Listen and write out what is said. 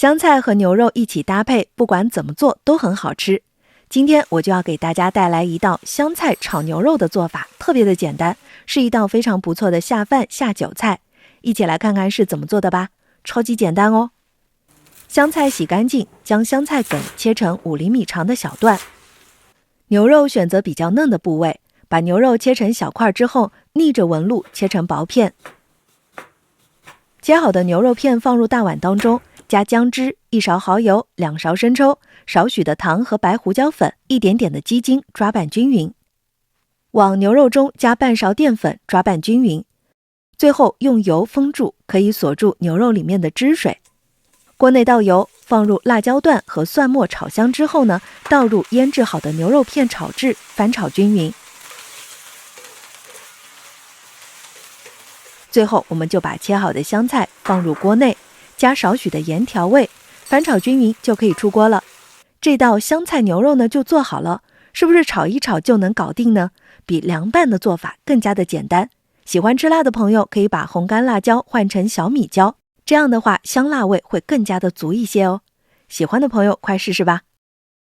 香菜和牛肉一起搭配，不管怎么做都很好吃。今天我就要给大家带来一道香菜炒牛肉的做法，特别的简单，是一道非常不错的下饭下酒菜。一起来看看是怎么做的吧，超级简单哦。香菜洗干净，将香菜梗切成5厘米长的小段。牛肉选择比较嫩的部位，把牛肉切成小块之后，逆着纹路切成薄片。切好的牛肉片放入大碗当中，加姜汁、1勺蚝油、2勺生抽、少许的糖和白胡椒粉、一点点的鸡精，抓拌均匀。往牛肉中加半勺淀粉，抓拌均匀。最后用油封住，可以锁住牛肉里面的汁水。锅内倒油，放入辣椒段和蒜末炒香之后呢，倒入腌制好的牛肉片炒至，翻炒均匀。最后我们就把切好的香菜放入锅内，加少许的盐调味，翻炒均匀就可以出锅了。这道香菜牛肉呢就做好了，是不是炒一炒就能搞定呢？比凉拌的做法更加的简单。喜欢吃辣的朋友可以把红干辣椒换成小米椒，这样的话香辣味会更加的足一些哦。喜欢的朋友快试试吧。